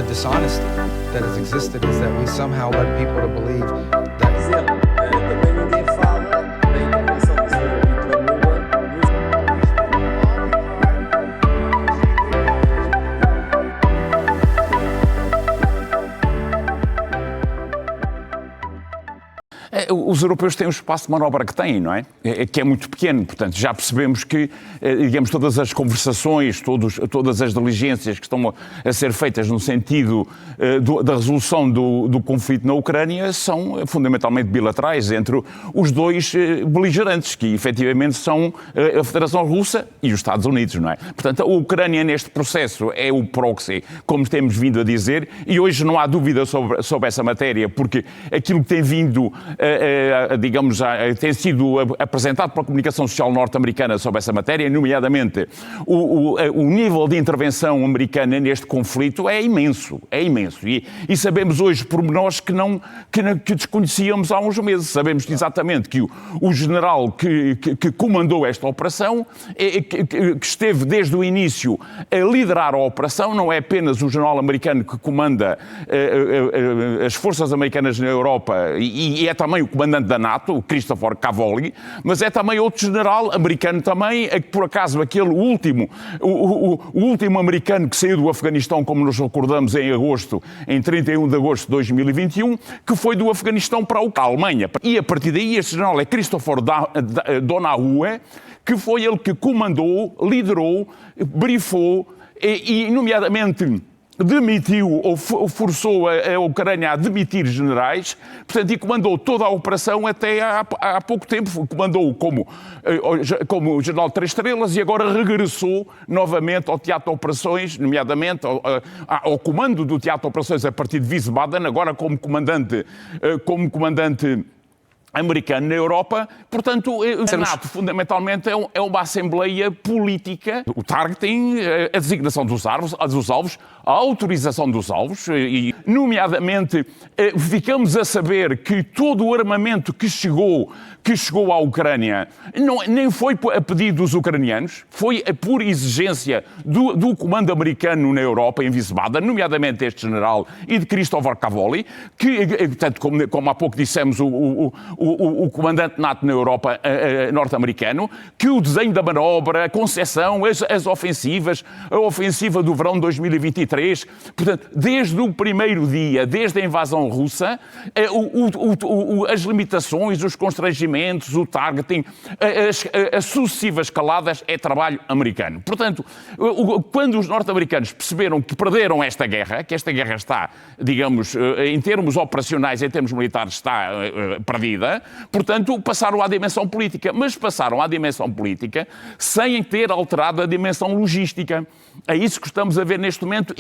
the dishonesty that has existed is that we somehow led people to believe that. Também ninguém fala da intervenção da senhora Rita Lula. Os europeus têm o espaço de manobra que têm, não é? Que é muito pequeno. Portanto, já percebemos que, digamos, todas as conversações, todas as diligências que estão a ser feitas no sentido da resolução do conflito na Ucrânia são fundamentalmente bilaterais entre os dois beligerantes, que efetivamente são a Federação Russa e os Estados Unidos, não é? Portanto, a Ucrânia neste processo é o proxy, como temos vindo a dizer, e hoje não há dúvida sobre essa matéria, porque aquilo que tem vindo digamos, tem sido apresentado pela comunicação social norte-americana sobre essa matéria, nomeadamente o nível de intervenção americana neste conflito é imenso, E sabemos hoje pormenores que desconhecíamos há uns meses. Sabemos exatamente que o general que comandou esta operação, que esteve desde o início a liderar a operação, não é apenas o general americano que comanda as forças americanas na Europa e é também o comandante da NATO, o Christopher Cavoli, mas é também outro general americano também, por acaso aquele último, o último americano que saiu do Afeganistão, como nos recordamos em 31 de agosto de 2021, que foi do Afeganistão para a Alemanha. E a partir daí este general é Christopher Donahue, que foi ele que comandou, liderou, brifou e nomeadamente demitiu ou forçou a Ucrânia a demitir generais, portanto, e comandou toda a operação até há pouco tempo. Comandou como general 3 estrelas e agora regressou novamente ao teatro de operações, nomeadamente ao comando do teatro de operações a partir de Wiesbaden, agora como comandante americano na Europa. Portanto, a NATO, fundamentalmente, é uma assembleia política. O targeting, a designação dos alvos, a autorização dos alvos e, nomeadamente, ficamos a saber que todo o armamento que chegou à Ucrânia nem foi a pedido dos ucranianos, foi por exigência do comando americano na Europa, em Wiesbaden, nomeadamente este general e de Christopher Cavoli, que, tanto como há pouco dissemos, o comandante NATO na Europa norte-americano, que o desenho da manobra, a concepção, as ofensivas, a ofensiva do verão de 2023, portanto, desde o primeiro dia, desde a invasão russa, as limitações, os constrangimentos, o targeting, as sucessivas escaladas é trabalho americano. Portanto, quando os norte-americanos perceberam que perderam esta guerra, que esta guerra está, digamos, em termos operacionais, em termos militares, está perdida, portanto, passaram à dimensão política. Mas passaram à dimensão política sem ter alterado a dimensão logística. É isso que estamos a ver neste momento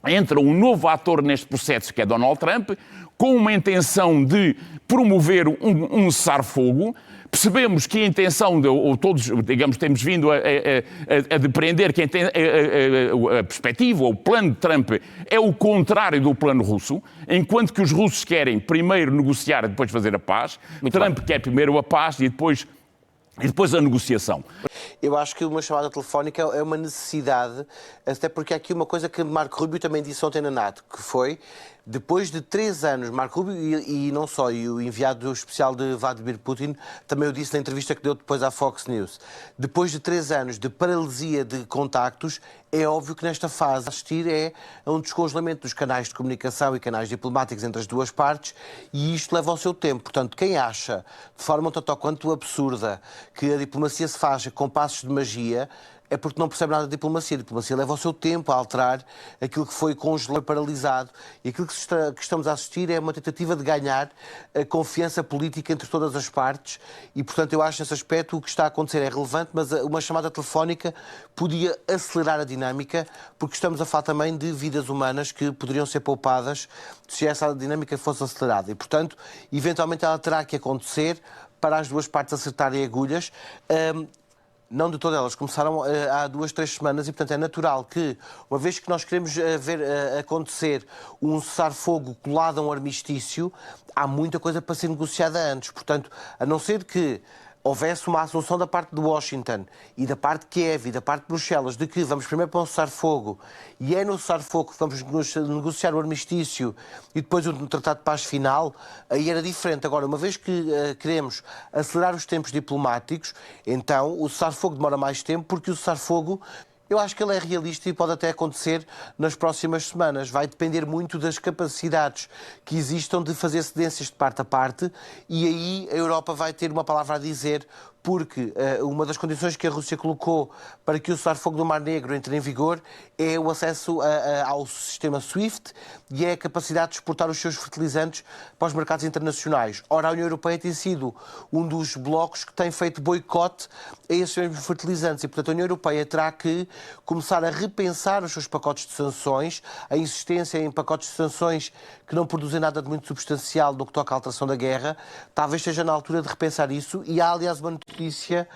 entra um novo ator neste processo, que é Donald Trump, com uma intenção de promover um cessar-fogo. Percebemos que a intenção, ou todos, digamos, temos vindo a depreender que a perspectiva, o plano de Trump é o contrário do plano russo, enquanto que os russos querem primeiro negociar e depois fazer a paz. Trump quer primeiro a paz e depois a negociação. Eu acho que uma chamada telefónica é uma necessidade, até porque há aqui uma coisa que Marco Rubio também disse ontem na NATO, que foi, depois de 3 anos, Marco Rubio e não só, e o enviado especial de Vladimir Putin também o disse na entrevista que deu depois à Fox News, depois de 3 anos de paralisia de contactos, é óbvio que nesta fase assistir é a um descongelamento dos canais de comunicação e canais diplomáticos entre as duas partes, e isto leva ao seu tempo. Portanto, quem acha, de forma um tanto quanto absurda, que a diplomacia se faz com passos de magia, é porque não percebe nada de diplomacia. A diplomacia leva o seu tempo a alterar aquilo que foi congelado, paralisado. E aquilo que estamos a assistir é uma tentativa de ganhar a confiança política entre todas as partes. E, portanto, eu acho nesse aspecto o que está a acontecer é relevante, mas uma chamada telefónica podia acelerar a dinâmica, porque estamos a falar também de vidas humanas que poderiam ser poupadas se essa dinâmica fosse acelerada. E, portanto, eventualmente ela terá que acontecer para as duas partes acertarem agulhas. Não de todas elas, começaram há 2, 3 semanas e, portanto, é natural que, uma vez que nós queremos ver acontecer um cessar-fogo colado a um armistício, há muita coisa para ser negociada antes. Portanto, a não ser que houvesse uma assunção da parte de Washington e da parte de Kiev e da parte de Bruxelas de que vamos primeiro para um cessar-fogo e é no cessar-fogo que vamos negociar o armistício e depois o tratado de paz final, aí era diferente. Agora, uma vez que queremos acelerar os tempos diplomáticos, então o cessar-fogo demora mais tempo, porque o cessar-fogo, eu acho que ele é realista e pode até acontecer nas próximas semanas. Vai depender muito das capacidades que existam de fazer cedências de parte a parte e aí a Europa vai ter uma palavra a dizer, porque uma das condições que a Rússia colocou para que o cessar-fogo do Mar Negro entre em vigor é o acesso ao sistema SWIFT e é a capacidade de exportar os seus fertilizantes para os mercados internacionais. Ora, a União Europeia tem sido um dos blocos que tem feito boicote a esses mesmos fertilizantes e, portanto, a União Europeia terá que começar a repensar os seus pacotes de sanções, a insistência em pacotes de sanções que não produzem nada de muito substancial no que toca à alteração da guerra, talvez esteja na altura de repensar isso. E há, aliás, uma notícia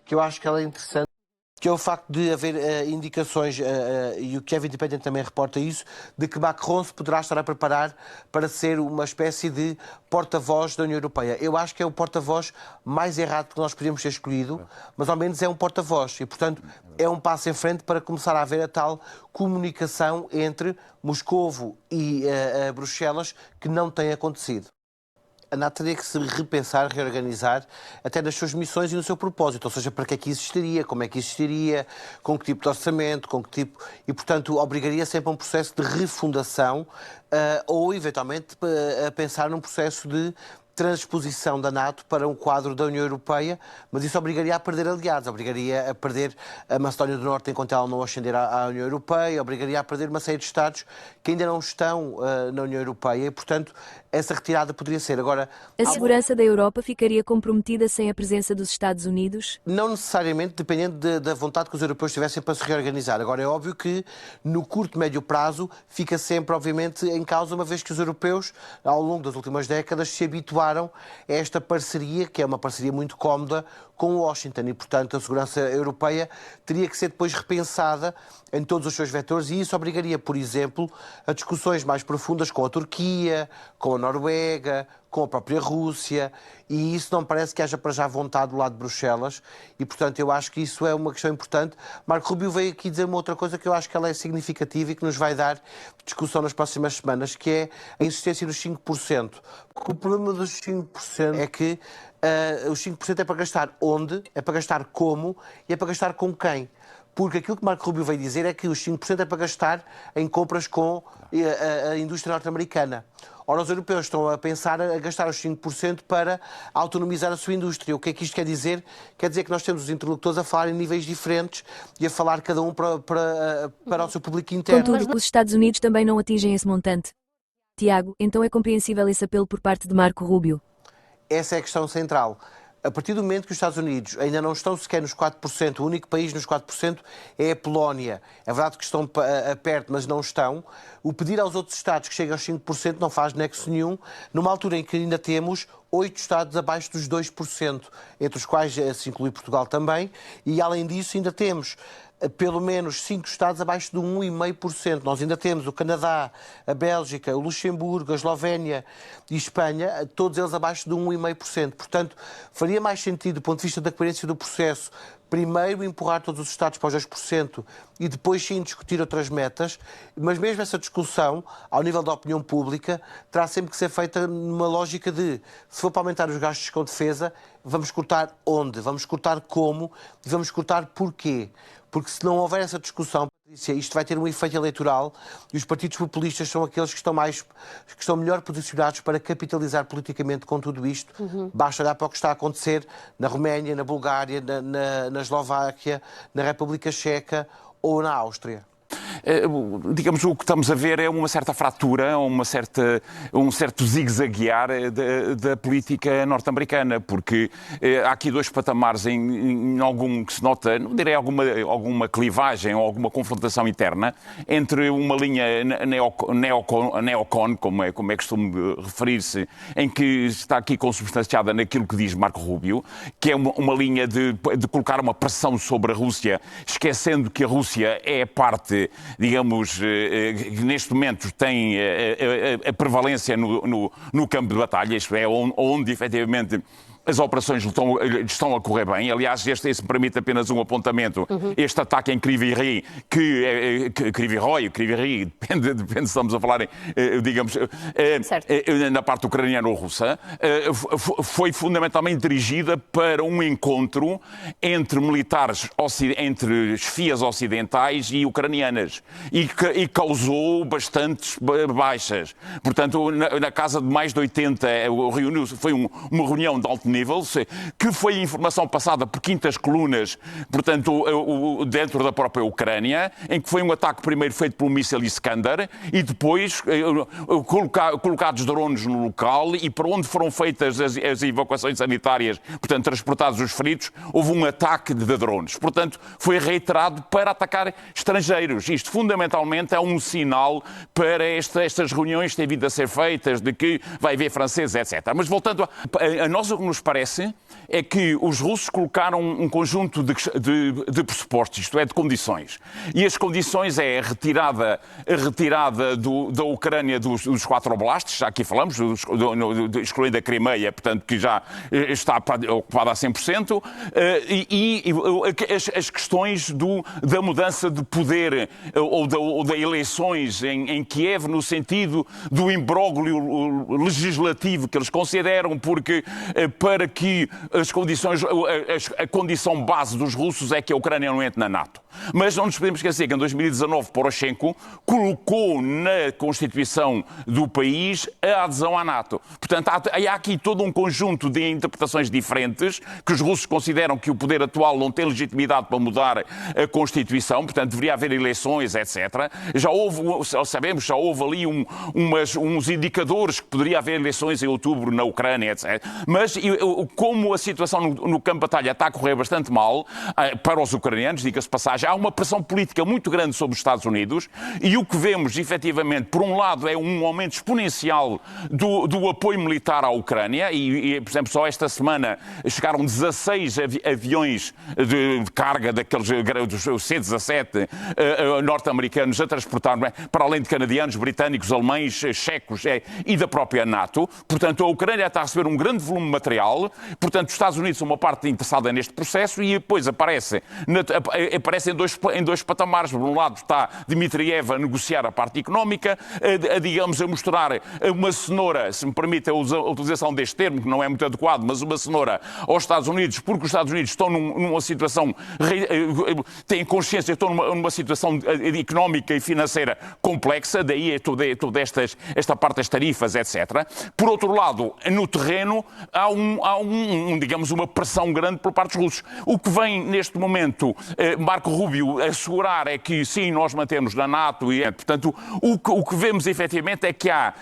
que eu acho que ela é interessante, que é o facto de haver indicações, e o Kiev Independent também reporta isso, de que Macron se poderá estar a preparar para ser uma espécie de porta-voz da União Europeia. Eu acho que é o porta-voz mais errado que nós podíamos ter escolhido, mas ao menos é um porta-voz e, portanto, é um passo em frente para começar a haver a tal comunicação entre Moscovo e Bruxelas que não tem acontecido. A NATO teria que se repensar, reorganizar, até nas suas missões e no seu propósito. Ou seja, para que é que existiria, como é que existiria, com que tipo de orçamento, com que tipo... E, portanto, obrigaria sempre a um processo de refundação ou, eventualmente, a pensar num processo de transposição da NATO para um quadro da União Europeia, mas isso obrigaria a perder aliados, obrigaria a perder a Macedónia do Norte enquanto ela não ascender à União Europeia, obrigaria a perder uma série de Estados que ainda não estão na União Europeia e, portanto, essa retirada poderia ser. Agora, a segurança da Europa ficaria comprometida sem a presença dos Estados Unidos? Não necessariamente, dependendo da vontade que os europeus tivessem para se reorganizar. Agora, é óbvio que no curto e médio prazo fica sempre, obviamente, em causa, uma vez que os europeus, ao longo das últimas décadas, se habituaram a esta parceria, que é uma parceria muito cómoda, com Washington e, portanto, a segurança europeia teria que ser depois repensada em todos os seus vetores e isso obrigaria, por exemplo, a discussões mais profundas com a Turquia, com a Noruega, com a própria Rússia e isso não parece que haja para já vontade do lado de Bruxelas e, portanto, eu acho que isso é uma questão importante. Marco Rubio veio aqui dizer uma outra coisa que eu acho que ela é significativa e que nos vai dar discussão nas próximas semanas, que é a insistência dos 5%. Porque o problema dos 5% é que os 5% é para gastar onde, é para gastar como e é para gastar com quem. Porque aquilo que Marco Rubio veio dizer é que os 5% é para gastar em compras com a indústria norte-americana. Ora, os europeus estão a pensar a gastar os 5% para autonomizar a sua indústria. O que é que isto quer dizer? Quer dizer que nós temos os interlocutores a falar em níveis diferentes e a falar cada um para o seu público interno. Contudo, os Estados Unidos também não atingem esse montante. Tiago, então é compreensível esse apelo por parte de Marco Rubio? Essa é a questão central. A partir do momento que os Estados Unidos ainda não estão sequer nos 4%, o único país nos 4% é a Polónia. É verdade que estão perto, mas não estão. O pedir aos outros Estados que cheguem aos 5% não faz nexo nenhum, numa altura em que ainda temos 8 Estados abaixo dos 2%, entre os quais se inclui Portugal também, e além disso ainda temos pelo menos 5 Estados abaixo de 1,5%. Nós ainda temos o Canadá, a Bélgica, o Luxemburgo, a Eslovénia e a Espanha, todos eles abaixo de 1,5%. Portanto, faria mais sentido, do ponto de vista da coerência do processo, primeiro empurrar todos os Estados para os 2% e depois sim discutir outras metas, mas mesmo essa discussão, ao nível da opinião pública, terá sempre que ser feita numa lógica de, se for para aumentar os gastos com defesa, vamos cortar onde, vamos cortar como e vamos cortar porquê. Porque se não houver essa discussão, Patrícia, isto vai ter um efeito eleitoral e os partidos populistas são aqueles que estão melhor posicionados para capitalizar politicamente com tudo isto. Basta olhar para o que está a acontecer na Roménia, na Bulgária, na Eslováquia, na República Checa ou na Áustria. Digamos, o que estamos a ver é uma certa fratura, um certo zigue-zaguear da política norte-americana, porque há aqui dois patamares em algum que se nota, não direi alguma clivagem ou alguma confrontação interna entre uma linha neocon, como é costume referir-se, em que está aqui consubstanciada naquilo que diz Marco Rubio, que é uma linha de colocar uma pressão sobre a Rússia, esquecendo que a Rússia é parte, digamos, que neste momento tem a prevalência no campo de batalha, isto é, onde efetivamente as operações estão a correr bem. Aliás, se me permite apenas um apontamento, este ataque em Kryvyi Rih, depende se estamos a falar, digamos, na parte ucraniana ou russa, foi fundamentalmente dirigida para um encontro entre militares, entre esfias ocidentais e ucranianas, e causou bastantes baixas. Portanto, na casa de mais de 80, foi uma reunião de alto nível, que foi informação passada por quintas colunas, portanto, dentro da própria Ucrânia, em que foi um ataque primeiro feito pelo míssil Iskander e depois colocados drones no local, e para onde foram feitas as evacuações sanitárias, portanto, transportados os feridos, houve um ataque de drones. Portanto, foi reiterado para atacar estrangeiros. Isto, fundamentalmente, é um sinal para estas reuniões que têm vindo a ser feitas, de que vai haver franceses, etc. Mas voltando a nós, o que nos parece é que os russos colocaram um conjunto de pressupostos, isto é, de condições. E as condições é a retirada da Ucrânia dos 4 oblastes, já aqui falamos, excluindo a Crimeia, portanto, que já está ocupada a 100%, e as questões da mudança de poder ou das eleições em Kiev, no sentido do imbróglio legislativo que eles consideram, porque para que a condição base dos russos é que a Ucrânia não entre na NATO. Mas não nos podemos esquecer que em 2019 Poroshenko colocou na Constituição do país a adesão à NATO. Portanto, há aqui todo um conjunto de interpretações diferentes, que os russos consideram que o poder atual não tem legitimidade para mudar a Constituição, portanto deveria haver eleições, etc. Já houve ali uns indicadores que poderia haver eleições em outubro na Ucrânia, etc. Mas como a situação no campo de batalha está a correr bastante mal, para os ucranianos, diga-se passagem, há uma pressão política muito grande sobre os Estados Unidos, e o que vemos, efetivamente, por um lado, é um aumento exponencial do apoio militar à Ucrânia, e, por exemplo, só esta semana chegaram 16 aviões de carga daqueles dos C-17 norte-americanos a transportar, para além de canadianos, britânicos, alemães, checos e da própria NATO. Portanto, a Ucrânia está a receber um grande volume de material, portanto, os Estados Unidos são uma parte interessada neste processo, e depois aparece em dois patamares. Por um lado está Dmitriev a negociar a parte económica, a mostrar uma cenoura, se me permite a utilização deste termo, que não é muito adequado, mas uma cenoura aos Estados Unidos, porque os Estados Unidos estão numa situação, têm consciência, estão numa situação económica e financeira complexa, daí toda esta parte das tarifas, etc. Por outro lado, no terreno, há digamos, uma pressão grande por parte dos russos. O que vem neste momento Marco Rubio assegurar é que sim, nós mantemos na NATO, e portanto o que vemos efetivamente é que há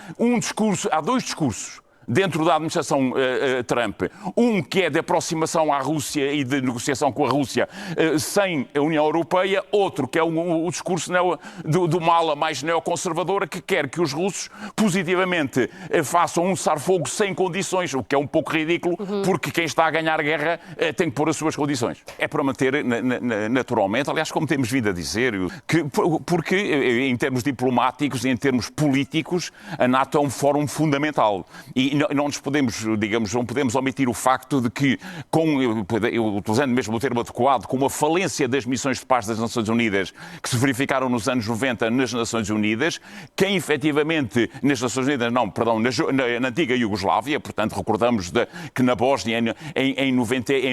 dois discursos dentro da administração Trump. Um que é de aproximação à Rússia e de negociação com a Rússia sem a União Europeia. Outro que é o discurso do ala mais neoconservadora, que quer que os russos positivamente façam um cessar-fogo sem condições, o que é um pouco ridículo, porque quem está a ganhar a guerra tem que pôr as suas condições. É para manter naturalmente, aliás, como temos vindo a dizer, porque em termos diplomáticos e em termos políticos, a NATO é um fórum fundamental. E não nos podemos, digamos, não podemos omitir o facto de que, utilizando mesmo o termo adequado, com a falência das missões de paz das Nações Unidas, que se verificaram nos anos 90 nas Nações Unidas, quem efetivamente, nas Nações Unidas, na antiga Iugoslávia, portanto recordamos que na Bósnia, em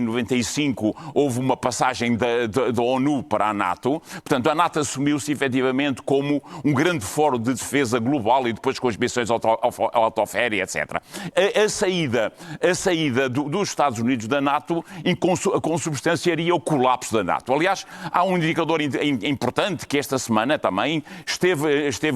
95, houve uma passagem da ONU para a NATO, portanto a NATO assumiu-se efetivamente como um grande fórum de defesa global, e depois com as missões autoféria, etc. A saída dos Estados Unidos da NATO consubstanciaria o colapso da NATO. Aliás, há um indicador importante que esta semana também esteve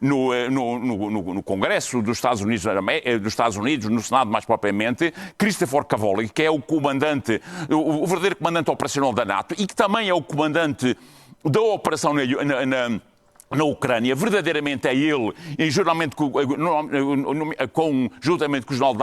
no Congresso dos Estados Unidos, no Senado mais propriamente, Christopher Cavoli, que é o comandante, o verdadeiro comandante operacional da NATO, e que também é o comandante da operação na Ucrânia, verdadeiramente é ele, e geralmente juntamente com o general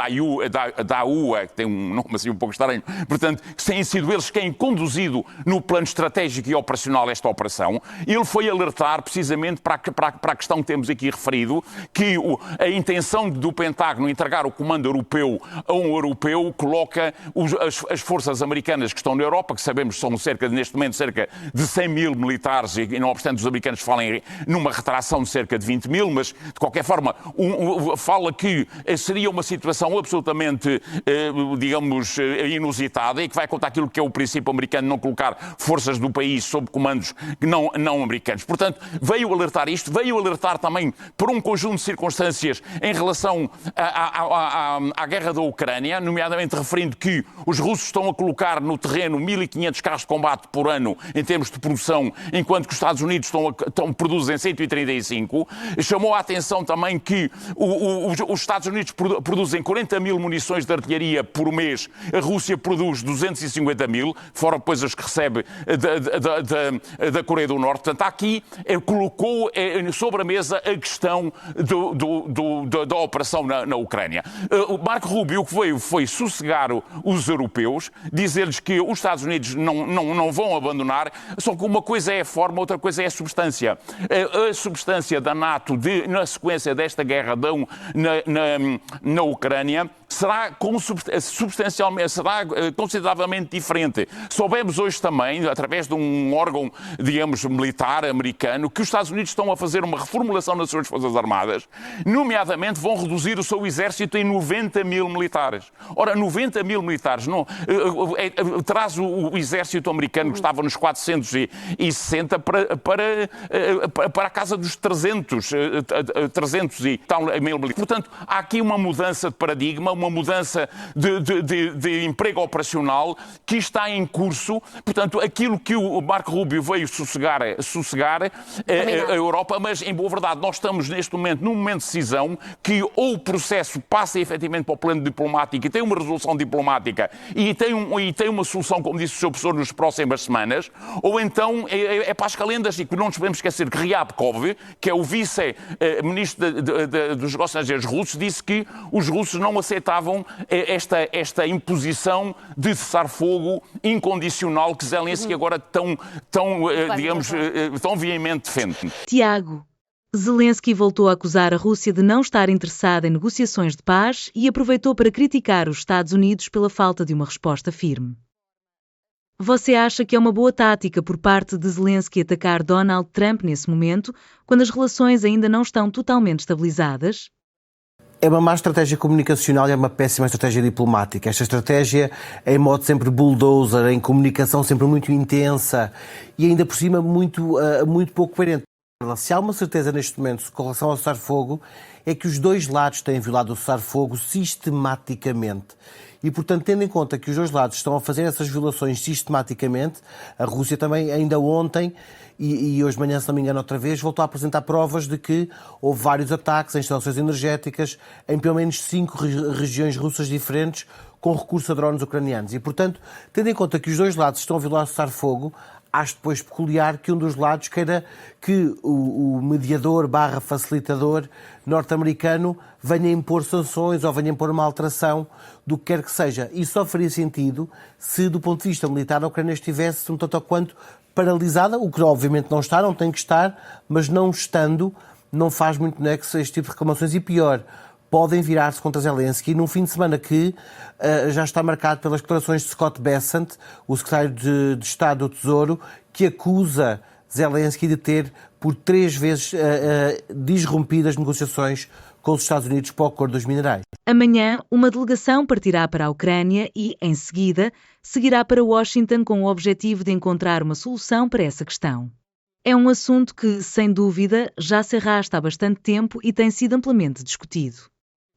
Daua, que tem um nome assim um pouco estranho, portanto, têm sido eles quem conduzido no plano estratégico e operacional esta operação. Ele foi alertar precisamente para a questão que temos aqui referido, que a intenção do Pentágono entregar o comando europeu a um europeu coloca as forças americanas que estão na Europa, que sabemos são neste momento cerca de 100 mil militares, e não obstante os americanos falem numa retração de cerca de 20 mil, mas, de qualquer forma, fala que seria uma situação absolutamente, digamos, inusitada e que vai contar aquilo que é o princípio americano de não colocar forças do país sob comandos não americanos. Portanto, veio alertar isto, veio alertar também por um conjunto de circunstâncias em relação à guerra da Ucrânia, nomeadamente referindo que os russos estão a colocar no terreno 1.500 carros de combate por ano em termos de produção, enquanto que os Estados Unidos produzem 135. Chamou a atenção também que os Estados Unidos produzem 40 mil munições de artilharia por mês, a Rússia produz 250 mil, fora depois as que recebe da Coreia do Norte. Portanto, aqui colocou sobre a mesa a questão da operação na Ucrânia. O Marco Rubio, o que veio foi sossegar os europeus, dizer-lhes que os Estados Unidos não vão abandonar, só que uma coisa é a forma, outra coisa é a substância. A substância da NATO, na sequência desta guerra na Ucrânia, será consideravelmente diferente. Soubemos hoje também, através de um órgão, digamos, militar americano, que os Estados Unidos estão a fazer uma reformulação nas suas Forças Armadas, nomeadamente vão reduzir o seu exército em 90 mil militares. Ora, 90 mil militares traz o exército americano, que estava nos 460, para a casa dos 300 e tal mil militares. Portanto, há aqui uma mudança de paradigma, uma mudança de emprego operacional que está em curso. Portanto, aquilo que o Marco Rubio veio sossegar a Europa, mas, em boa verdade, nós estamos neste momento num momento de decisão que ou o processo passa efetivamente para o plano diplomático e tem uma resolução diplomática e tem uma solução, como disse o Sr. Professor, nas próximas semanas, ou então é para as calendas, e que não nos podemos esquecer que Ryabkov, que é o vice-ministro dos negócios estrangeiros russos, disse que os russos não aceitavam esta imposição de cessar-fogo incondicional que Zelensky agora tão veemente defende. Tiago, Zelensky voltou a acusar a Rússia de não estar interessada em negociações de paz e aproveitou para criticar os Estados Unidos pela falta de uma resposta firme. Você acha que é uma boa tática por parte de Zelensky atacar Donald Trump nesse momento, quando as relações ainda não estão totalmente estabilizadas? É uma má estratégia comunicacional e é uma péssima estratégia diplomática. Esta estratégia é em modo sempre bulldozer, em comunicação sempre muito intensa e ainda por cima muito pouco coerente. Se há uma certeza neste momento com relação ao cessar-fogo, é que os dois lados têm violado o cessar-fogo sistematicamente. E, portanto, tendo em conta que os dois lados estão a fazer essas violações sistematicamente, a Rússia também, ainda ontem, e hoje de manhã, se não me engano outra vez, voltou a apresentar provas de que houve vários ataques a instalações energéticas em pelo menos 5 regiões russas diferentes, com recurso a drones ucranianos. E, portanto, tendo em conta que os dois lados estão a violar o cessar-fogo, acho depois peculiar que um dos lados queira que o mediador / facilitador norte-americano venha impor sanções ou venha impor uma alteração do que quer que seja. Isso só faria sentido se, do ponto de vista militar, a Ucrânia estivesse um tanto ou quanto paralisada, o que obviamente não está, não tem que estar, mas não estando, não faz muito nexo este tipo de reclamações e pior, podem virar-se contra Zelensky num fim de semana que já está marcado pelas declarações de Scott Bessent, o secretário de Estado do Tesouro, que acusa Zelensky de ter, por 3 vezes, disrompido as negociações com os Estados Unidos para o acordo dos minerais. Amanhã, uma delegação partirá para a Ucrânia e, em seguida, seguirá para Washington com o objetivo de encontrar uma solução para essa questão. É um assunto que, sem dúvida, já se arrasta há bastante tempo e tem sido amplamente discutido.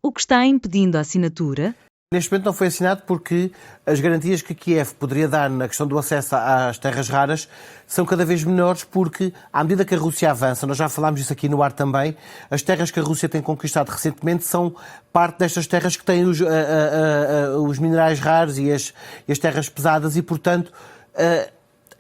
O que está impedindo a assinatura? Neste momento não foi assinado porque as garantias que Kiev poderia dar na questão do acesso às terras raras são cada vez menores porque, à medida que a Rússia avança, nós já falámos disso aqui no ar também, as terras que a Rússia tem conquistado recentemente são parte destas terras que têm os minerais raros e as terras pesadas e, portanto,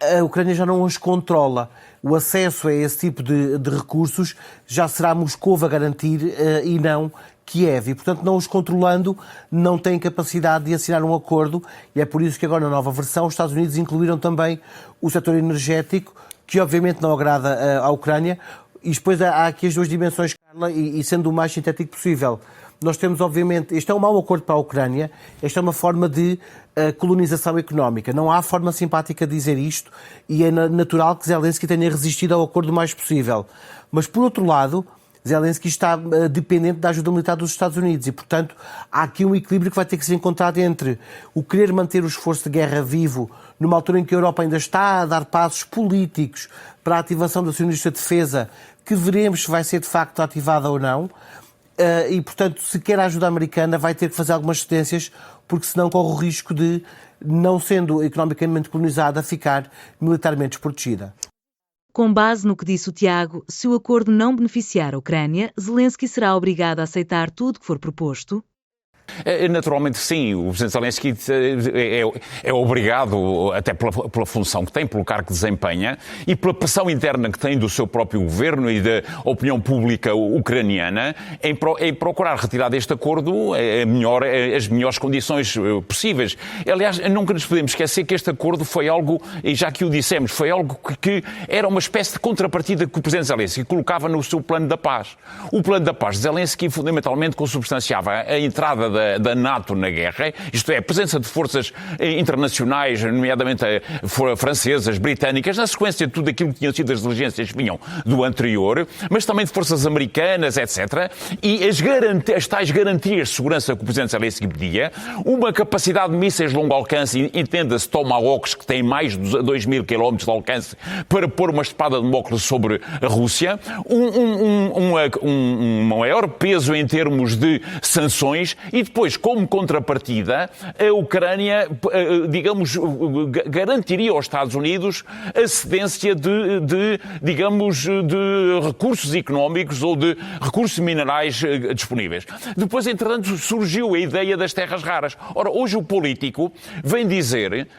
a Ucrânia já não as controla. O acesso a esse tipo de recursos já será Moscou a garantir e não Kiev. E, portanto, não os controlando, não têm capacidade de assinar um acordo. E é por isso que agora, na nova versão, os Estados Unidos incluíram também o setor energético, que obviamente não agrada à Ucrânia. E depois há aqui as duas dimensões, Carla, e sendo o mais sintético possível. Nós temos, obviamente, este é um mau acordo para a Ucrânia, esta é uma forma de colonização económica. Não há forma simpática de dizer isto e é natural que Zelensky tenha resistido ao acordo o mais possível. Mas, por outro lado, Zelensky está dependente da ajuda militar dos Estados Unidos e, portanto, há aqui um equilíbrio que vai ter que ser encontrado entre o querer manter o esforço de guerra vivo numa altura em que a Europa ainda está a dar passos políticos para a ativação da sua indústria de defesa, que veremos se vai ser de facto ativada ou não. E, portanto, se quer a ajuda americana, vai ter que fazer algumas cedências, porque senão corre o risco de, não sendo economicamente colonizada, ficar militarmente desprotegida. Com base no que disse o Tiago, se o acordo não beneficiar a Ucrânia, Zelensky será obrigado a aceitar tudo que for proposto? Naturalmente sim, o Presidente Zelensky é obrigado, até pela função que tem, pelo cargo que desempenha e pela pressão interna que tem do seu próprio governo e da opinião pública ucraniana, em procurar retirar deste acordo as melhores condições possíveis. Aliás, nunca nos podemos esquecer que este acordo foi algo, e já que o dissemos, foi algo que era uma espécie de contrapartida que o Presidente Zelensky colocava no seu plano da paz. O plano da paz de Zelensky fundamentalmente consubstanciava a entrada da NATO na guerra, isto é, a presença de forças internacionais, nomeadamente francesas, britânicas, na sequência de tudo aquilo que tinham sido as diligências que vinham do anterior, mas também de forças americanas, etc. E as tais garantias de segurança que o Presidente Zelensky pedia, uma capacidade de mísseis de longo alcance, entenda-se Tomahawks, que têm mais de 2.000 km de alcance, para pôr uma espada de Damocles sobre a Rússia, um maior peso em termos de sanções e depois, como contrapartida, a Ucrânia, digamos, garantiria aos Estados Unidos a cedência de recursos económicos ou de recursos minerais disponíveis. Depois, entretanto, surgiu a ideia das terras raras. Ora, hoje o político vem dizer,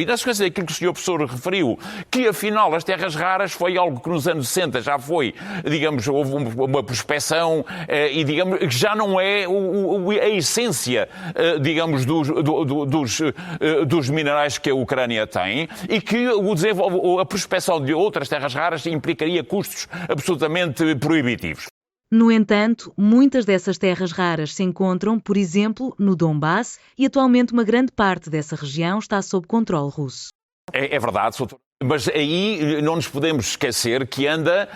na sequência daquilo que o Sr. Professor referiu, que afinal as terras raras foi algo que nos anos 60 já foi, digamos, houve uma prospeção e, digamos, que já não é a essência, digamos, dos minerais que a Ucrânia tem e que a prospeção de outras terras raras implicaria custos absolutamente proibitivos. No entanto, muitas dessas terras raras se encontram, por exemplo, no Donbass e atualmente uma grande parte dessa região está sob controle russo. É verdade, Sr. Mas aí não nos podemos esquecer que anda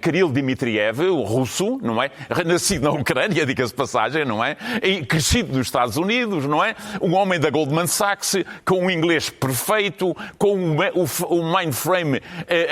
Kirill Dmitriev, o russo, não é? Nascido na Ucrânia, diga-se de passagem, não é? E crescido nos Estados Unidos, não é? Um homem da Goldman Sachs, com um inglês perfeito, com um mindframe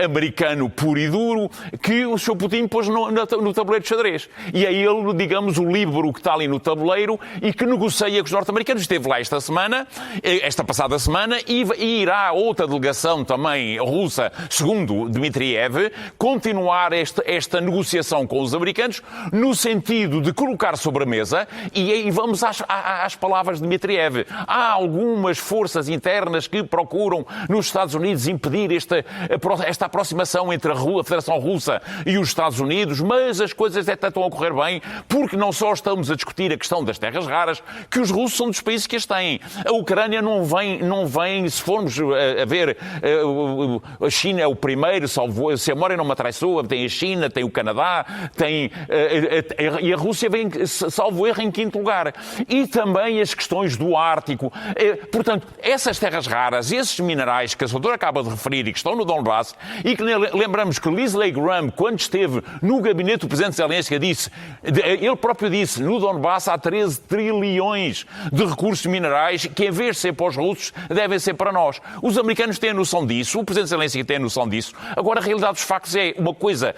americano puro e duro, que o Sr. Putin pôs no tabuleiro de xadrez. E é ele, digamos, o líbero que está ali no tabuleiro e que negocia com os norte-americanos. Esteve lá esta passada semana, e irá outra delegação também russa, segundo Dmitriev, continuar esta negociação com os americanos no sentido de colocar sobre a mesa, e aí vamos às palavras de Dmitriev. Há algumas forças internas que procuram nos Estados Unidos impedir esta aproximação entre a Federação Russa e os Estados Unidos, mas as coisas até estão a correr bem, porque não só estamos a discutir a questão das terras raras, que os russos são dos países que as têm. A Ucrânia não vem, se formos a ver, a China é o primeiro, se a memória não me atraiçoa, tem a China, tem o Canadá, e a Rússia vem, salvo erro, em quinto lugar. E também as questões do Ártico. Portanto, essas terras raras, esses minerais que a doutora acaba de referir e que estão no Donbass, e que lembramos que Lindsey Graham, quando esteve no gabinete do Presidente Zelensky, ele próprio disse, no Donbass há 13 trilhões de recursos minerais que, em vez de ser para os russos, devem ser para nós. Os americanos têm a noção disso, o Presidente Zelensky tem a noção disso. Agora, a realidade dos factos é uma coisa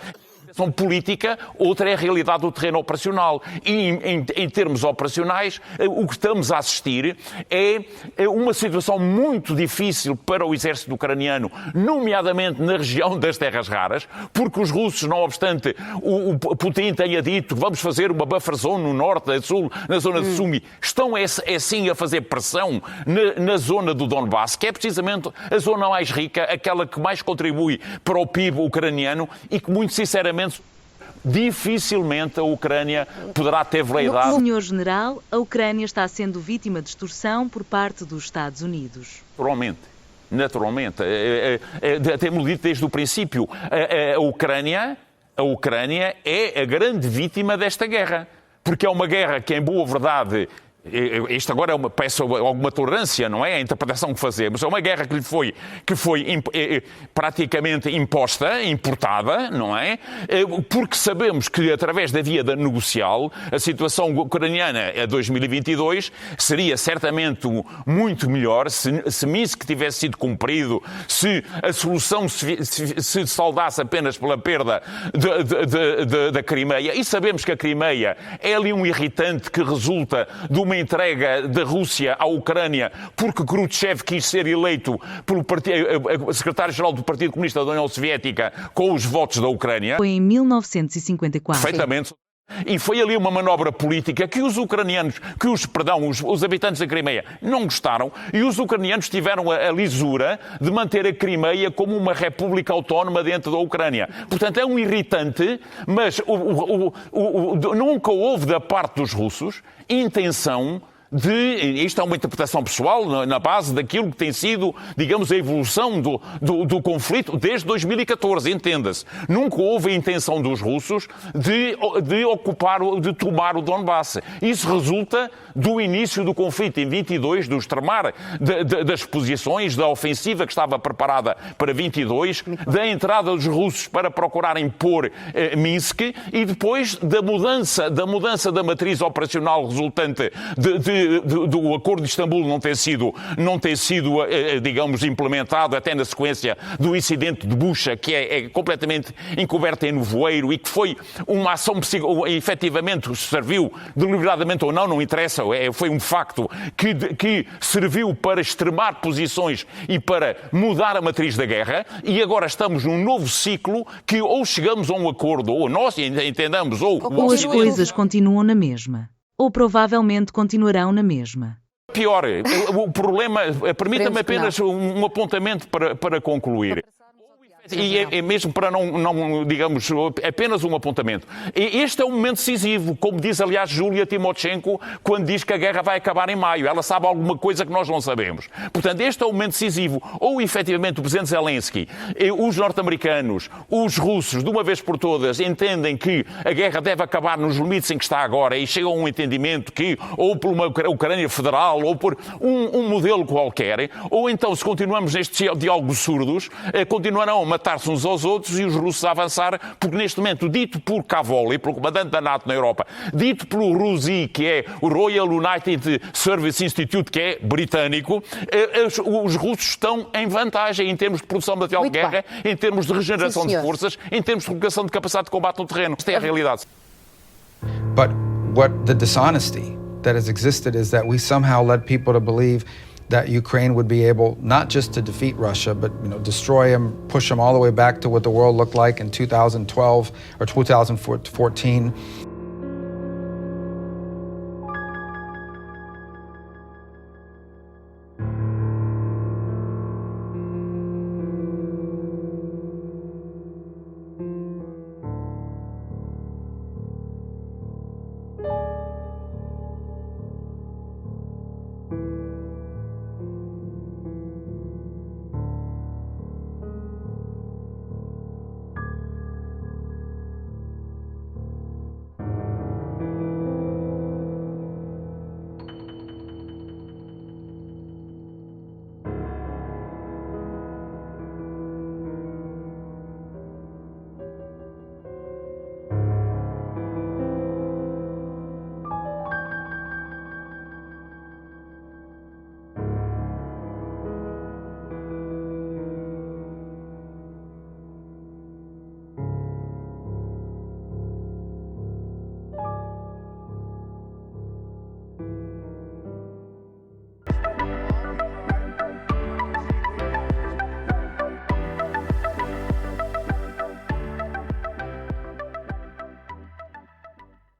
questão política, outra é a realidade do terreno operacional. E em termos operacionais, o que estamos a assistir é uma situação muito difícil para o exército ucraniano, nomeadamente na região das terras raras, porque os russos, não obstante o Putin tenha dito que vamos fazer uma buffer zone no norte, a sul, na zona de Sumy, estão sim a fazer pressão na zona do Donbass, que é precisamente a zona mais rica, aquela que mais contribui para o PIB ucraniano e que, muito sinceramente, dificilmente a Ucrânia poderá ter veleidade. Senhor General, a Ucrânia está sendo vítima de extorsão por parte dos Estados Unidos. Naturalmente. Temos dito desde o princípio, a Ucrânia é a grande vítima desta guerra. Porque é uma guerra que, em boa verdade, isto agora peço alguma tolerância, não é? A interpretação que fazemos. É uma guerra que foi praticamente importada, não é? Porque sabemos que, através da via negocial, a situação ucraniana a 2022 seria certamente muito melhor se Minsk tivesse sido cumprido, se a solução se saldasse apenas pela perda da Crimeia. E sabemos que a Crimeia é ali um irritante que resulta de uma entrega da Rússia à Ucrânia porque Khrushchev quis ser eleito pelo secretário-geral do Partido Comunista da União Soviética com os votos da Ucrânia. Foi em 1954. Perfeitamente. E foi ali uma manobra política que os ucranianos, os habitantes da Crimeia não gostaram, e os ucranianos tiveram a lisura de manter a Crimeia como uma república autónoma dentro da Ucrânia. Portanto, é um irritante, mas nunca houve da parte dos russos intenção isto é uma interpretação pessoal na base daquilo que tem sido, digamos, a evolução do conflito desde 2014, entenda-se. Nunca houve a intenção dos russos de tomar o Donbass. Isso resulta do início do conflito em 22, do extremar das posições, da ofensiva que estava preparada para 22, da entrada dos russos para procurarem pôr Minsk e depois da mudança da matriz operacional resultante do Acordo de Istambul não ter sido, digamos, implementado até na sequência do incidente de Bucha, que é completamente encoberta em nevoeiro e que foi uma ação efetivamente serviu deliberadamente ou não interessa, foi um facto que serviu para extremar posições e para mudar a matriz da guerra, e agora estamos num novo ciclo que ou chegamos a um acordo, ou nós entendamos, ou as coisas continuam na mesma. Ou provavelmente continuarão na mesma. Pior, o problema, permita-me apenas um apontamento para concluir. E é mesmo para não, digamos, apenas um apontamento. Este é um momento decisivo, como diz, aliás, Julia Timoshenko, quando diz que a guerra vai acabar em maio. Ela sabe alguma coisa que nós não sabemos. Portanto, este é um momento decisivo. Ou, efetivamente, o presidente Zelensky, os norte-americanos, os russos, de uma vez por todas, entendem que a guerra deve acabar nos limites em que está agora e chegam a um entendimento que, ou por uma Ucrânia federal, ou por um modelo qualquer, ou então, se continuamos nestes diálogos surdos, continuarão a matar-se uns aos outros e os russos a avançar, porque neste momento, dito por Cavoli, pelo comandante da NATO na Europa, dito pelo RUSI, que é o Royal United Service Institute, que é britânico, os russos estão em vantagem em termos de produção de material de guerra, em termos de regeneração de forças, em termos de colocação de capacidade de combate no terreno. Esta é a realidade. But what the dishonesty that has existed is that we somehow led people to believe that Ukraine would be able not just to defeat Russia, but destroy them, push them all the way back to what the world looked like in 2012 or 2014.